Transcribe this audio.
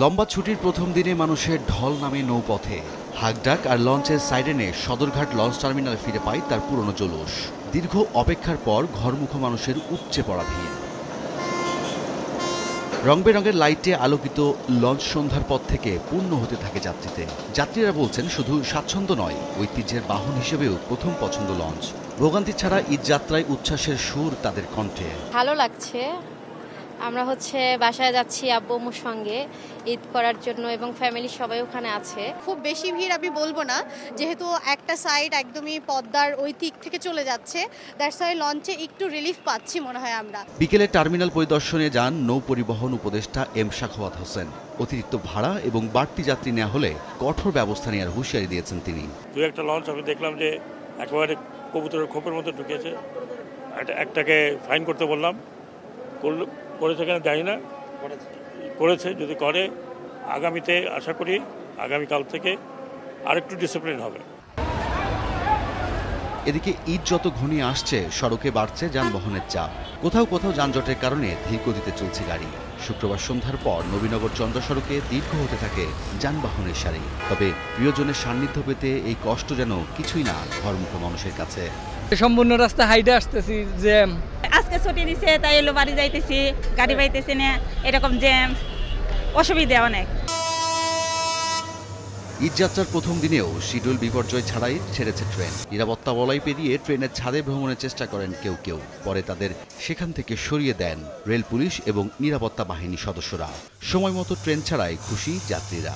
লম্বা ছুটির প্রথম দিনে মানুষের ঢল নামে নৌপথে। হাকডাক আর লঞ্চের সাইরেনে সদরঘাট লঞ্চ টার্মিনালে ফিরে পায় তার পুরনো জলুস। দীর্ঘ অপেক্ষার পর ঘরমুখো মানুষের উপচে পড়া ভিড়। রং বেরঙের লাইটে আলোকিত লঞ্চ সন্ধ্যার পর থেকে পূর্ণ হতে থাকে যাত্রীতে। যাত্রীরা বলছেন শুধু স্বাচ্ছন্দ্য নয়, ঐতিহ্যের বাহন হিসেবেও প্রথম পছন্দ লঞ্চ। ভোগান্তি ছাড়া ঈদ যাত্রায় উচ্ছ্বাসের সুর তাদের কণ্ঠে। ভালো লাগছে। আমরা বাসায় যাচ্ছি আব্বু আম্মুর সঙ্গে ঈদ করার জন্য এবং ফ্যামিলির সবাই ওখানে আছে। খুব বেশি ভিড় আমি বলবো না, যেহেতু একটা সাইড একদমই পদ্মার ওই দিক থেকে চলে যাচ্ছে, দ্যাটস ওয়াই লঞ্চে একটু রিলিফ পাচ্ছি মনে হয় আমরা। বিকেলে টার্মিনাল পরিদর্শনে যান নৌ পরিবহন উপদেষ্টা এম শাখাওয়াত হোসেন। অতিরিক্ত ভাড়া এবং বাড়তি যাত্রী নেওয়া হলে কঠোর ব্যবস্থা নেওয়ার হুঁশিয়ারি দিয়েছেন তিনি। দুই একটা লঞ্চ আমি দেখলাম যে একেবারে কবুতরের খোপের মতো ঢুকেছে, একটাকে ফাইন করতে বললাম, করেছে কেন জানি না, করেছে। যদি করে আগামীতে আশা করি আগামীকাল থেকে আরেকটু ডিসিপ্লিন হবে। এদিকে ঈদ যত ঘনিয়ে আসছে সড়কে বাড়ছে যানবাহনের চাপ। কোথাও কোথাও যানজটের কারণে ধীর গতিতে চলছে গাড়ি। শুক্রবার সন্ধ্যার পর নবীনগর চন্দ্র সড়কে দীর্ঘ হতে থাকে যানবাহনের সারি। তবে প্রিয়জনের সান্নিধ্য পেতে এই কষ্ট যেন কিছুই না ঘরমুখো মানুষের কাছে। সম্পূর্ণ রাস্তা হাইডে আসতেছি, জ্যাম। আজকে ছুটি দিছে তাই এলো বাড়ি যাইতেছি, গাড়ি পাইতেছি না, এরকম জ্যাম, অসুবিধা অনেক। ঈদযাত্রার প্রথম দিনেও শিডিউল বিপর্যয় ছাড়াই ছেড়েছে ট্রেন। নিরাপত্তা বলয় পেরিয়ে ট্রেনের ছাদে ভ্রমণের চেষ্টা করেন কেউ কেউ, পরে তাদের সেখান থেকে সরিয়ে দেন রেল পুলিশ এবং নিরাপত্তা বাহিনী সদস্যরা। সময় মতো ট্রেন ছাড়াই খুশি যাত্রীরা।